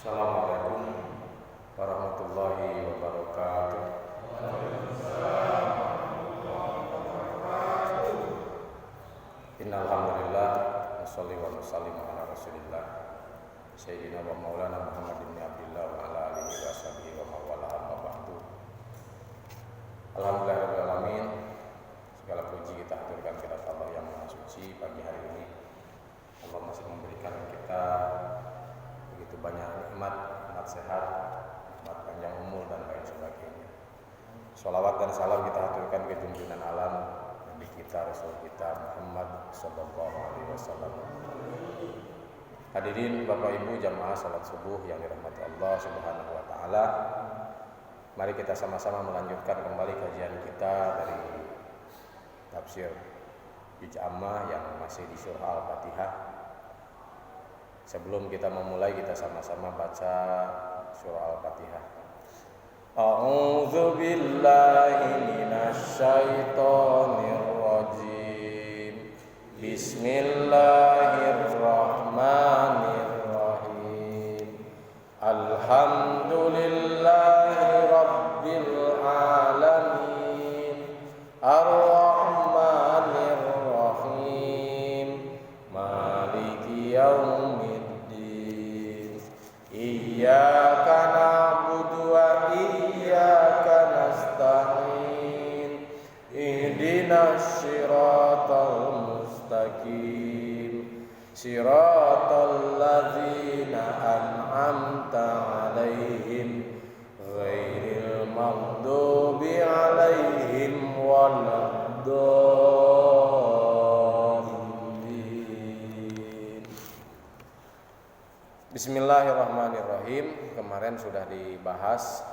Assalamualaikum warahmatullahi wabarakatuh. Innal hamdalillah wassalli wa nusallimu ala Rasulillah Sayyidina wa Maulana Muhammadin bin Abdillah wa ala alihi wa sahbihi wa mawala amma ba'du. Alhamdulillahirabbil alamin. Segala puji kita haturkan kepada Allah yang Maha Suci. Pagi hari ini Allah masih memberikan kita begitu banyak nikmat sehat, nikmat panjang umur dan lain sebagainya. Sholawat dan salam kita haturkan ke junjungan alam Nabi kita, Rasul kita Muhammad sallallahu alaihi wasallam. Hadirin Bapak Ibu jamaah salat subuh yang dirahmati Allah Subhanahu wa taala. Mari kita sama-sama melanjutkan kembali kajian kita dari tafsir Juz' Ammah yang masih di surah Al-Fatihah. Sebelum kita memulai, kita sama-sama baca surah Al-Fatihah. A'udzu billahi minasy syaithanir rajim. Bismillahirrahmanirrahim. Alhamdulillahi rabbil alamin. Ar-Rahmanir Rahim. Maliki yaumiddin. Iyyaka na'budu wa iyyaka nasta'in. Ihdinas siratal mustaqim. Siratal ladzina an'amta 'alaihim ghairil maghdubi 'alaihim waladdallin. Bismillahirrahmanirrahim. Kemarin sudah dibahas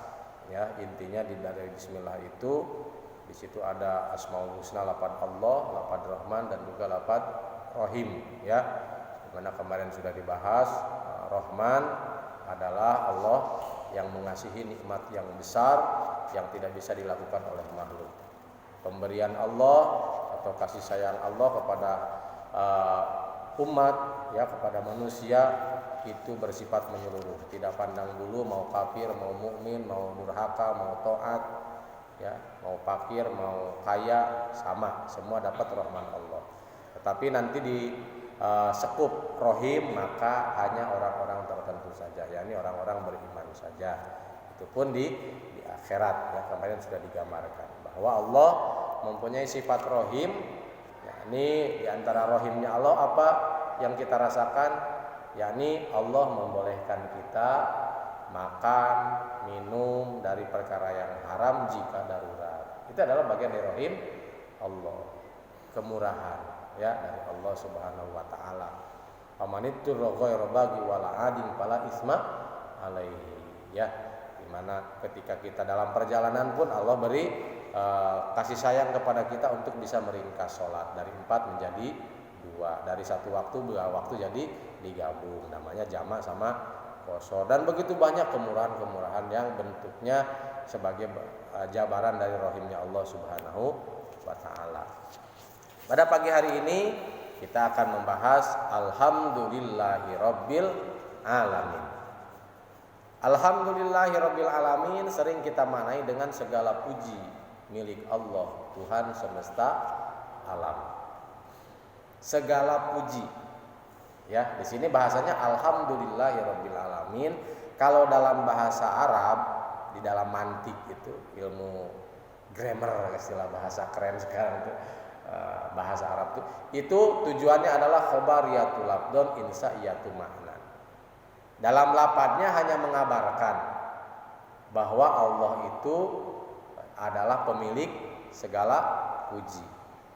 ya, intinya dari bismillah itu di situ ada Asmaul Husna, lafaz Allah, lafaz Rahman dan juga lafaz Rahim ya. Dimana kemarin sudah dibahas Rahman adalah Allah yang mengasihi nikmat yang besar yang tidak bisa dilakukan oleh makhluk. Pemberian Allah atau kasih sayang Allah kepada umat ya, kepada manusia itu bersifat menyeluruh, tidak pandang bulu mau kafir, mau mukmin, mau durhaka, mau taat ya, mau fakir, mau kaya, sama, semua dapat rahman Allah. Tetapi nanti di sekup rohim maka hanya orang-orang tertentu saja, yakni orang-orang beriman saja. Itu pun di akhirat ya, kemarin sudah digambarkan bahwa Allah mempunyai sifat rohim, yakni di antara rohimnya Allah apa yang kita rasakan, yakni Allah membolehkan kita makan, minum dari perkara yang haram jika darurat. Itu adalah bagian dari rohim Allah, kemurahan ya dari Allah Subhanahu wa taala. Famanittur ghairu bagi wala adin fala isma alaihi ya. Dimana ketika kita dalam perjalanan pun Allah beri kasih sayang kepada kita untuk bisa meringkas sholat dari 4 menjadi 2, dari 1 waktu 2 waktu jadi digabung, namanya jamak sama qashar. Dan begitu banyak kemurahan-kemurahan yang bentuknya sebagai jabaran dari rahimnya Allah Subhanahu wa taala. Pada pagi hari ini kita akan membahas Alhamdulillahirabbil alamin. Alhamdulillahirabbil alamin sering kita maknai dengan segala puji milik Allah, Tuhan semesta alam. Segala puji. Ya, di sini bahasanya Alhamdulillahirabbil alamin. Kalau dalam bahasa Arab, di dalam mantik itu, ilmu grammar, istilah bahasa keren sekarang itu, bahasa Arab itu tujuannya adalah khobariyatu lafdon insa'iyatu makna. Dalam lafadznya hanya mengabarkan bahwa Allah itu adalah pemilik segala puji.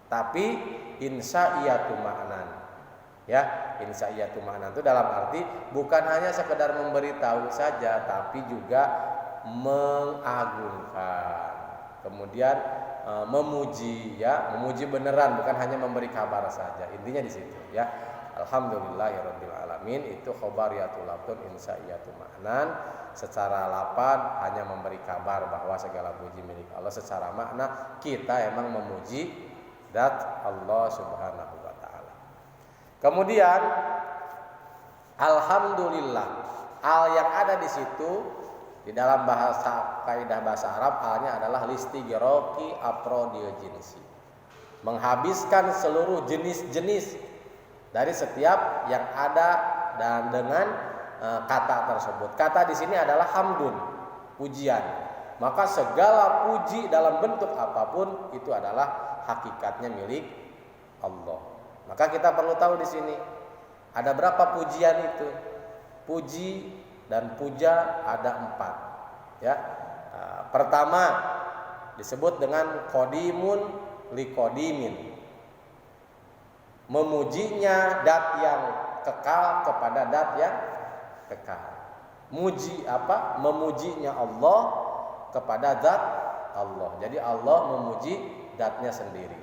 Tapi insa'iyatu maknan ya, insa'iyatu maknan itu dalam arti bukan hanya sekedar memberitahu saja, tapi juga mengagungkan, kemudian memuji ya, memuji beneran, bukan hanya memberi kabar saja. Intinya di situ ya. Alhamdulillahirabbil alamin itu khobariyatu lafdun insa'iyatu maknan. Secara lafaz hanya memberi kabar bahwa segala puji milik Allah. Secara makna kita emang memuji zat Allah Subhanahu wa taala. Kemudian alhamdulillah Al yang ada di situ di dalam bahasa kaidah bahasa Arab, alnya adalah listighraqi afrodil jinsi. Menghabiskan seluruh jenis-jenis dari setiap yang ada dan dengan kata tersebut. Kata di sini adalah hamdun, pujian. Maka segala puji dalam bentuk apapun itu adalah hakikatnya milik Allah. Maka kita perlu tahu di sini ada berapa pujian itu. Puji dan puja ada 4. Ya, pertama disebut dengan qadimun liqadimin. Memujinya dat yang kekal kepada dat yang kekal. Muji apa? Memujinya Allah kepada zat Allah. Jadi Allah memuji zatnya sendiri.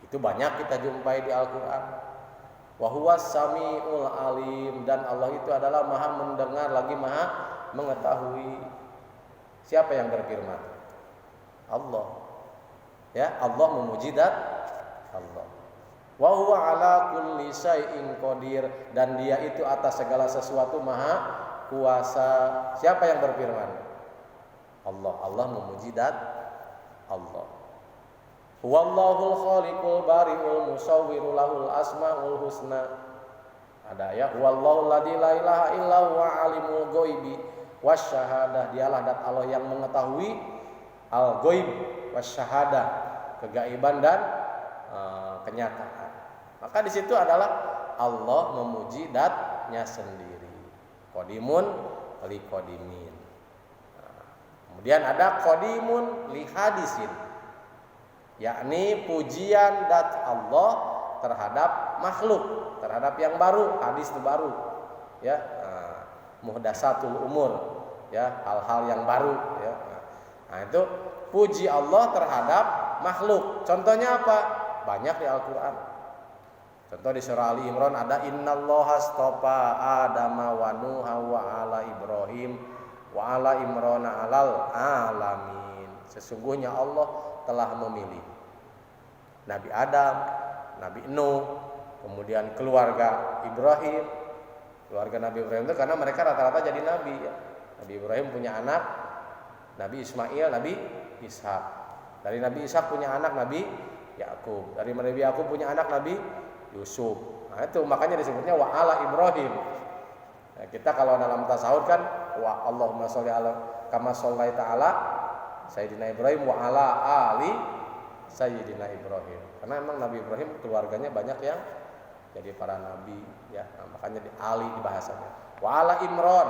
Itu banyak kita jumpai di Al-Qur'an. Wa huwas samiul alim, dan Allah itu adalah Maha mendengar lagi Maha mengetahui. Siapa yang berfirman? Allah. Ya, Allah memuji zat Allah. Wa huwa ala kulli syai'in qadir, dan dia itu atas segala sesuatu Maha kuasa. Siapa yang berfirman? Allah. Allah memuji zat Allah. Huwallahul khaliqul bari'ul musawwirul lahul asmaul husna. Ada ya, huwallahul ladzi la ilaha illa huwa alimul ghaibi wasyahadah. Dialah zat Allah yang mengetahui al-ghaib wasyahadah, kegaiban dan kenyataan. Maka di situ adalah Allah memuji zatnya sendiri. Qadimun li qadimin. Kemudian ada qadimun li hadisin, yakni pujian zat Allah terhadap makhluk, terhadap yang baru. Hadis itu baru, ya, muhdatsatul umur, ya, hal-hal yang baru, ya. Nah, itu puji Allah terhadap makhluk. Contohnya apa? Banyak di Al-Qur'an. Contoh di surah Ali Imran ada innallaha astafa Adama wa Nuha wa ala Ibrahim wa ala Imrana alal alamin. Sesungguhnya Allah telah memilih Nabi Adam, Nabi Nuh, kemudian keluarga Ibrahim. Keluarga Nabi Ibrahim itu karena mereka rata-rata jadi nabi, ya. Nabi Ibrahim punya anak Nabi Ismail, Nabi Ishak. Dari Nabi Ishak punya anak Nabi Yakub. Dari Nabi Yakub punya anak Nabi Yusuf. Nah, itu makanya disebutnya wa ala Ibrahim. Nah, kita kalau dalam tasawuf kan wa Allahumma sholli ala kama shollaita ala Sayyidina Ibrahim wa ala ali Sayyidina Ibrahim. Karena memang Nabi Ibrahim keluarganya banyak yang jadi para nabi, ya. Nah, makanya di ali di bahasanya. Wa ala Imran,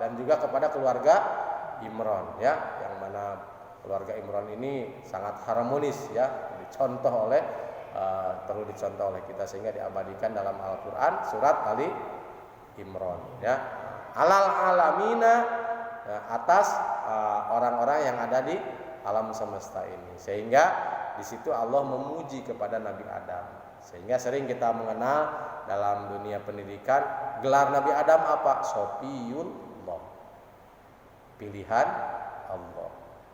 dan juga kepada keluarga Imran, ya, yang mana keluarga Imran ini sangat harmonis, ya, dicontoh oleh perlu dicontoh oleh kita sehingga diabadikan dalam Al-Qur'an surat Ali Imran, ya. Alal alamina, ya, atas orang-orang yang ada di alam semesta ini. Sehingga di situ Allah memuji kepada Nabi Adam. Sehingga sering kita mengenal dalam dunia pendidikan gelar Nabi Adam apa? Sofiyullah, pilihan Allah.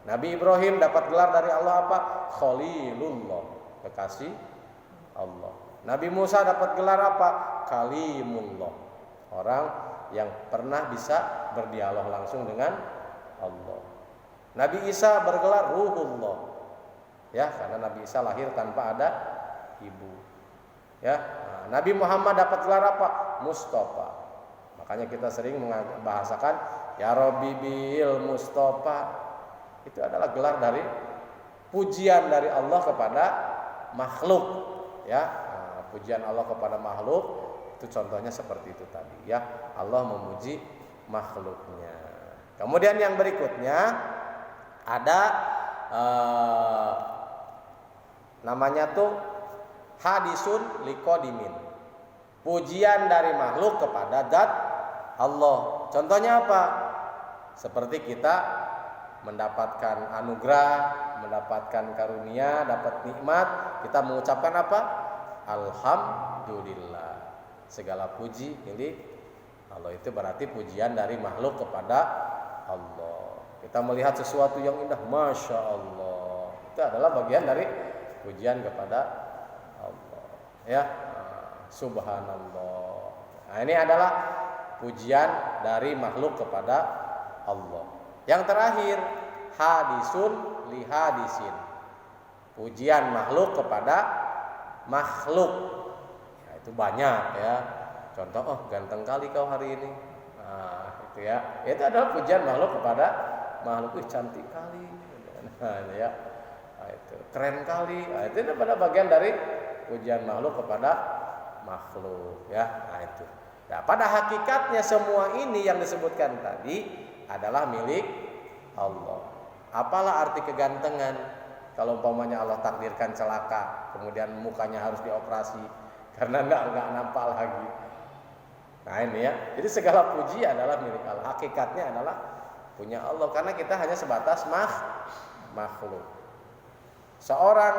Nabi Ibrahim dapat gelar dari Allah apa? Khalilullah, kekasih Allah. Nabi Musa dapat gelar apa? Kalimullah, orang yang pernah bisa berdialog langsung dengan Allah. Nabi Isa bergelar Ruhullah, ya, karena Nabi Isa lahir tanpa ada ibu, ya. Nah, Nabi Muhammad dapat gelar apa? Mustafa. Makanya kita sering membahasakan ya Rabbi bil Mustafa. Itu adalah gelar dari pujian dari Allah kepada makhluk, ya. Nah, pujian Allah kepada makhluk itu contohnya seperti itu tadi, ya. Allah memuji makhluknya. Kemudian yang berikutnya ada namanya tuh hadisun liqadimin, pujian dari makhluk kepada zat Allah. Contohnya apa? Seperti kita mendapatkan anugerah, mendapatkan karunia, dapat nikmat, kita mengucapkan apa? Alhamdulillah. Segala puji milik Allah. Itu berarti pujian dari makhluk kepada Allah. Kita melihat sesuatu yang indah, Masya Allah, itu adalah bagian dari pujian kepada Allah, ya. Subhanallah. Nah, ini adalah pujian dari makhluk kepada Allah. Yang terakhir, hadisun li hadisin, pujian makhluk kepada makhluk. Ya, itu banyak ya. Contoh, oh ganteng kali kau hari ini. Nah, itu ya. Itu adalah pujian makhluk kepada makhluk. Cantik kali. Nah, ya. Nah, itu keren kali. Nah, itu pada bagian dari pujian makhluk kepada makhluk ya. Nah, itu. Nah, pada hakikatnya semua ini yang disebutkan tadi adalah milik Allah. Apalah arti kegantengan kalau umpamanya Allah takdirkan celaka, kemudian mukanya harus dioperasi karena enggak nampak lagi. Nah ini ya, jadi segala puji adalah milik Allah. Hakikatnya adalah punya Allah, karena kita hanya sebatas makhluk. Seorang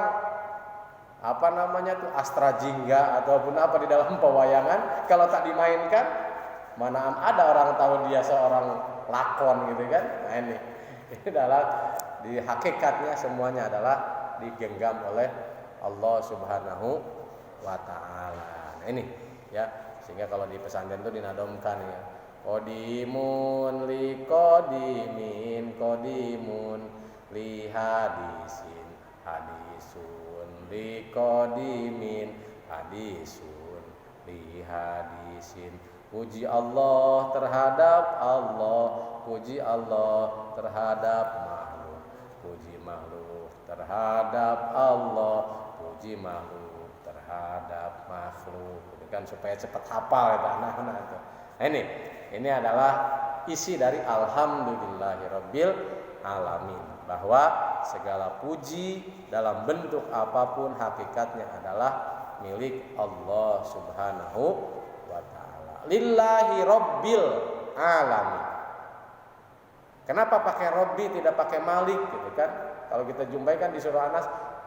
Astra Jingga ataupun apa di dalam pewayangan, kalau tak dimainkan, mana ada orang tahu dia seorang lakon gitu kan. Nah ini adalah di hakikatnya semuanya adalah digenggam oleh Allah Subhanahu wa taala. Nah ini ya, sehingga kalau di pesantren itu dinadomkan ya, qodimun li qodimun li hadisin hadisun li qodimin hadisun li hadisin. Puji Allah terhadap Allah, puji Allah terhadap makhluk, puji makhluk terhadap Allah, puji makhluk terhadap makhluk. Itu kan supaya cepat hafal itu anak-anak itu. Nah, ini adalah isi dari alhamdulillahirabbil alamin, bahwa segala puji dalam bentuk apapun hakikatnya adalah milik Allah Subhanahu wa taala. Lillahi rabbil alamin. Kenapa pakai Robbi tidak pakai Malik gitu kan? Kalau kita jumpai kan di surah Anas,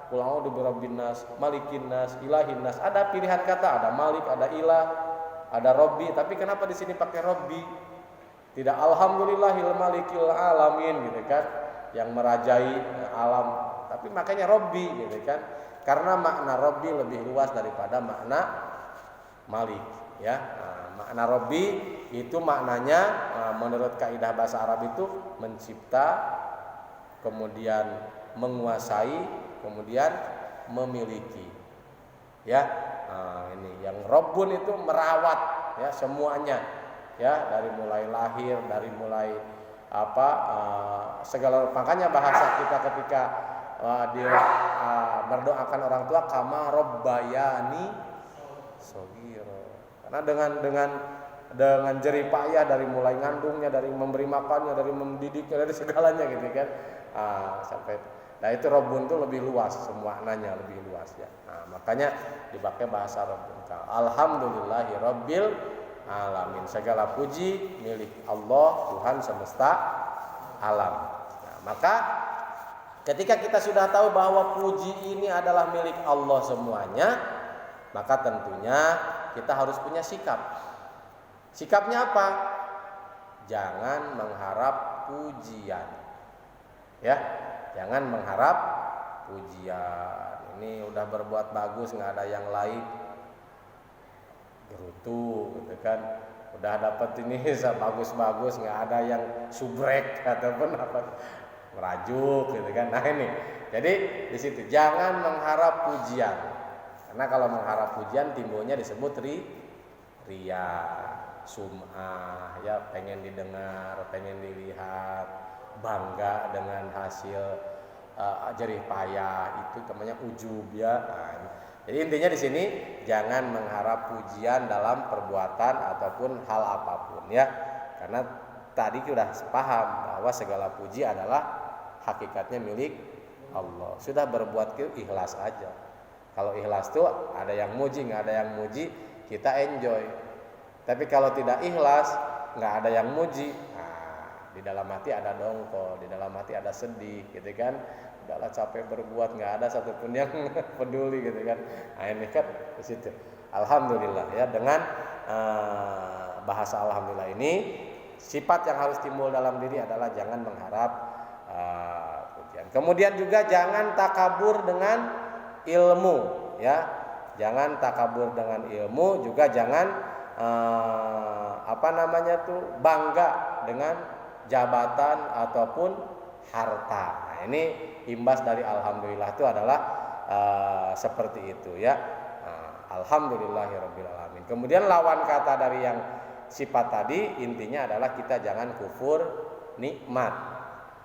qul a'udzu birabbin nas, malikin nas, ilahin nas. Ada pilihan kata, ada Malik, ada Ilah, ada Robbi. Tapi kenapa di sini pakai Robbi? Tidak alhamdulillahil malikil alamin gitu kan, yang merajai alam. Tapi makanya Robbi gitu kan. Karena makna Robbi lebih luas daripada makna Malik ya. Makna Robbi itu maknanya menurut kaidah bahasa Arab itu mencipta, kemudian menguasai, kemudian memiliki. Ya, ini yang Robbun itu merawat ya semuanya. Ya, dari mulai lahir, dari mulai segala. Makanya bahasa kita ketika dia berdoakan orang tua, kama robbayani shogiro. Karena dengan jerih payah dari mulai ngandungnya, dari memberi makannya, dari mendidiknya, dari segalanya gitu kan. Sampai itu Rabbun itu lebih luas, semua maknanya lebih luas ya. Makanya dipakai bahasa Rabbun. Alhamdulillahi rabbil alamin. Segala puji milik Allah, Tuhan semesta alam. Maka ketika kita sudah tahu bahwa puji ini adalah milik Allah semuanya, maka tentunya kita harus punya sikap. Sikapnya apa? Jangan mengharap pujian. Ya, jangan mengharap pujian. Ini udah berbuat bagus, nggak ada yang lain, gerutu gitu kan. Udah dapat ini bagus-bagus, nggak ada yang subrek ataupun apa, merajuk gitu kan. Nah ini, jadi di situ jangan mengharap pujian, karena kalau mengharap pujian timbulnya disebut riya, sum'ah, ya pengen didengar, pengen dilihat, bangga dengan hasil jerih payah, itu namanya ujub ya. Jadi intinya di sini jangan mengharap pujian dalam perbuatan ataupun hal apapun ya, karena tadi sudah paham bahwa segala puji adalah hakikatnya milik Allah. Sudah berbuat ikhlas aja. Kalau ikhlas tuh ada yang muji, nggak ada yang muji, kita enjoy. Tapi kalau tidak ikhlas, nggak ada yang muji, di dalam hati ada dongkol, di dalam hati ada sedih, gitu kan? Udahlah capek berbuat, nggak ada satupun yang peduli, gitu kan? Nah ini kan di situ. Alhamdulillah ya, dengan bahasa alhamdulillah ini, sifat yang harus timbul dalam diri adalah jangan mengharap pujian. Kemudian juga jangan takabur dengan ilmu, ya. Jangan takabur dengan ilmu, juga jangan bangga dengan jabatan ataupun harta. Nah, ini imbas dari alhamdulillah itu adalah seperti itu ya. Alhamdulillahirabbil alamin. Kemudian lawan kata dari yang sifat tadi intinya adalah kita jangan kufur nikmat.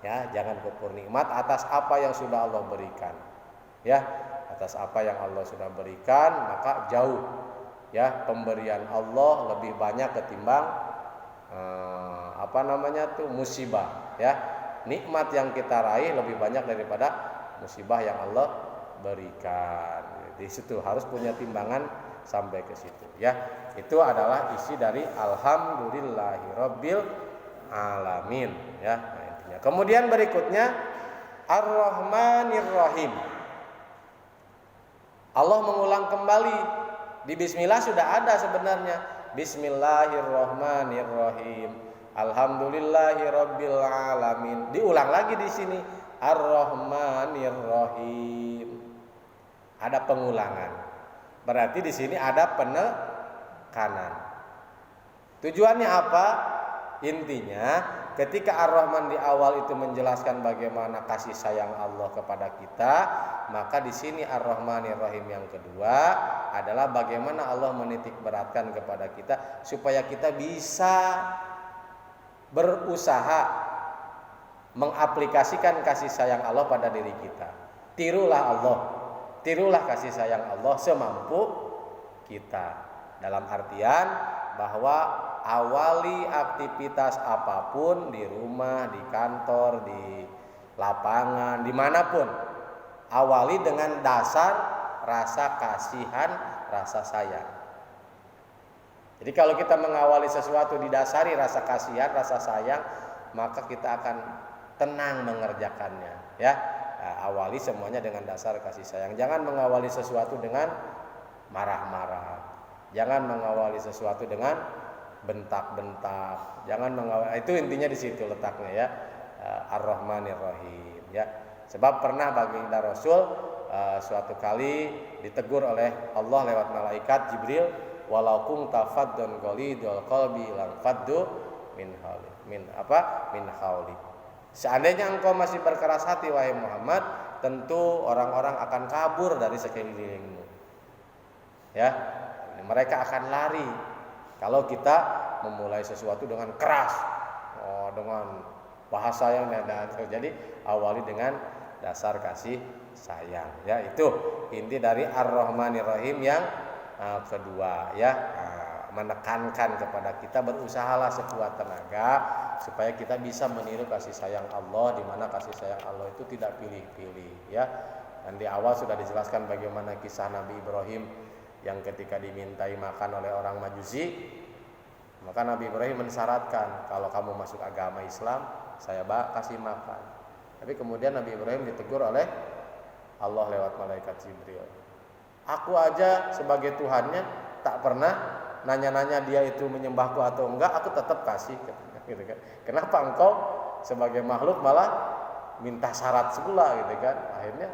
Ya, jangan kufur nikmat atas apa yang sudah Allah berikan. Ya, atas apa yang Allah sudah berikan maka jauh ya pemberian Allah lebih banyak ketimbang musibah ya. Nikmat yang kita raih lebih banyak daripada musibah yang Allah berikan. Di situ harus punya timbangan sampai ke situ ya. Itu adalah isi dari alhamdulillahirabbil alamin ya. Nah, intinya. Kemudian berikutnya Ar-Rahmanir-Rahim. Allah mengulang kembali di bismillah sudah ada sebenarnya. Bismillahirrahmanirrahim. Alhamdulillahirabbil alamin. Diulang lagi di sini Ar-Rahmanir-Rahim. Ada pengulangan. Berarti di sini ada penekanan. Tujuannya apa? Intinya ketika Ar-Rahman di awal itu menjelaskan bagaimana kasih sayang Allah kepada kita, maka di sini Ar-Rahmanir-Rahim yang kedua adalah bagaimana Allah menitik beratkan kepada kita supaya kita bisa berusaha mengaplikasikan kasih sayang Allah pada diri kita. Tirulah Allah. Tirulah kasih sayang Allah semampu kita. Dalam artian bahwa awali aktivitas apapun di rumah, di kantor, di lapangan, dimanapun, awali dengan dasar rasa kasihan, rasa sayang. Jadi kalau kita mengawali sesuatu didasari rasa kasihan, rasa sayang, maka kita akan tenang mengerjakannya ya. Awali semuanya dengan dasar kasih sayang. Jangan mengawali sesuatu dengan marah-marah. Jangan mengawali sesuatu dengan bentak-bentak. Jangan mengawali, itu intinya di situ letaknya ya. Ar-Rahmanir-Rahim ya. Sebab pernah baginda Rasul suatu kali ditegur oleh Allah lewat malaikat Jibril, walau kunta faddun ghalidul qalbi lam faddu min hauli. Seandainya engkau masih berkeras hati wahai Muhammad, tentu orang-orang akan kabur dari sekelilingmu. Ya, mereka akan lari kalau kita memulai sesuatu dengan keras, dengan bahasa yang tidak. Jadi awali dengan dasar kasih sayang. Ya, itu inti dari Ar-Rahmanir-Rahim yang kedua ya. Menekankan kepada kita berusahalah sekuat tenaga supaya kita bisa meniru kasih sayang Allah, di mana kasih sayang Allah itu tidak pilih-pilih ya. Dan di awal sudah dijelaskan bagaimana kisah Nabi Ibrahim yang ketika dimintai makan oleh orang Majusi, maka Nabi Ibrahim mensyaratkan kalau kamu masuk agama Islam saya kasih makan. Tapi kemudian Nabi Ibrahim ditegur oleh Allah lewat malaikat Jibril. Aku aja sebagai Tuhannya tak pernah nanya-nanya dia itu menyembahku atau enggak, aku tetap kasih gitu kan. Kenapa engkau sebagai makhluk malah minta syarat pula gitu kan. Akhirnya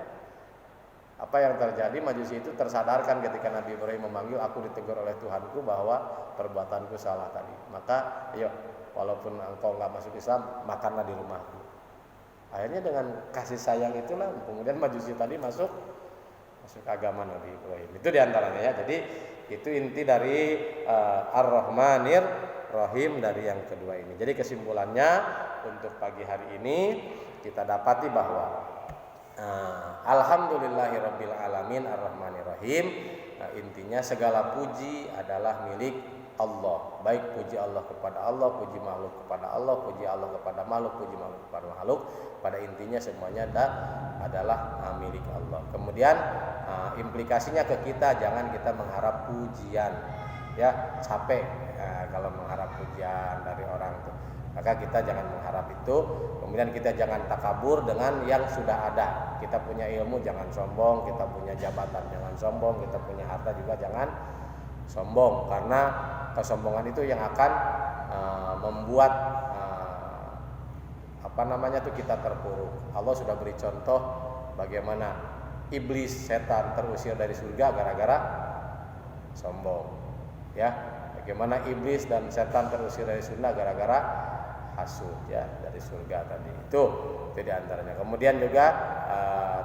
apa yang terjadi, Majusi itu tersadarkan ketika Nabi Ibrahim memanggil, aku ditegur oleh Tuhanku bahwa perbuatanku salah tadi. Maka ayo, walaupun engkau enggak masuk Islam, makanlah di rumahku. Akhirnya dengan kasih sayang itulah kemudian Majusi tadi masuk agama Nabi Ibrahim. Itu diantaranya ya. Jadi itu inti dari Ar-Rahmanir-Rahim dari yang kedua ini. Jadi kesimpulannya untuk pagi hari ini kita dapati bahwa Alhamdulillahirabbil alamin Ar-Rahmanir-Rahim, intinya segala puji adalah milik Allah. Baik puji Allah kepada Allah, puji makhluk kepada Allah, puji Allah kepada makhluk, puji makhluk kepada makhluk. Pada intinya semuanya adalah milik Allah. Kemudian implikasinya ke kita, jangan kita mengharap pujian ya, capek kalau mengharap pujian dari orang itu. Maka kita jangan mengharap itu. Kemudian kita jangan takabur dengan yang sudah ada. Kita punya ilmu jangan sombong, kita punya jabatan jangan sombong, kita punya harta juga jangan sombong, karena kesombongan itu yang akan membuat kita terpuruk. Allah sudah beri contoh bagaimana iblis, setan terusir dari surga gara-gara sombong. Ya, bagaimana iblis dan setan terusir dari surga gara-gara hasud ya dari surga tadi. Itu diantaranya. Kemudian juga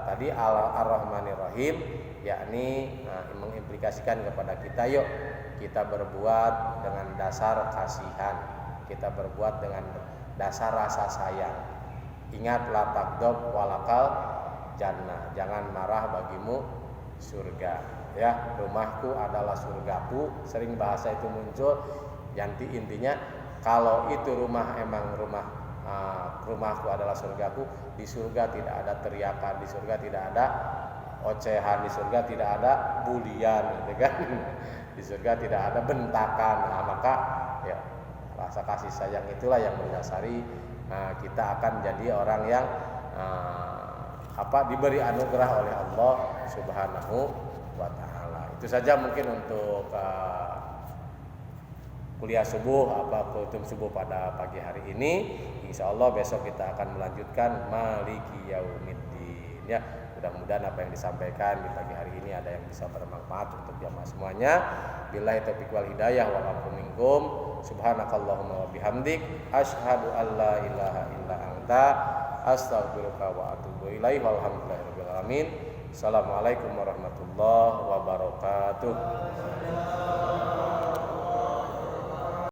tadi Ar-Rahmanir Rahim, yakni mengimplikasikan kepada kita, yuk kita berbuat dengan dasar kasihan, kita berbuat dengan dasar rasa sayang. Ingat, la taqdob walakal jannah, jangan marah bagimu surga ya. Rumahku adalah surgaku, sering bahasa itu muncul. Intinya kalau itu rumah emang rumahku adalah surgaku, di surga tidak ada teriakan, di surga tidak ada ocehan, di surga tidak ada bulian gitu kan. Di surga tidak ada bentakan. Nah, maka ya rasa kasih sayang itulah yang mendasari kita akan jadi orang yang diberi anugerah oleh Allah Subhanahu wa taala. Itu saja mungkin untuk kuliah subuh kutum subuh pada pagi hari ini. Insya Allah besok kita akan melanjutkan Maliki Yaumiddin ya. Mudah-mudahan apa yang disampaikan di pagi hari ini ada yang bisa bermanfaat untuk jamaah semuanya. Billahi taufiq wal hidayah wal afu minkum. Subhanakallahumma wa bihamdik asyhadu an la ilaha illa anta astaghfiruka wa atubu ilaik. Walhamdulillahirabbil alamin. Assalamualaikum warahmatullahi wabarakatuh.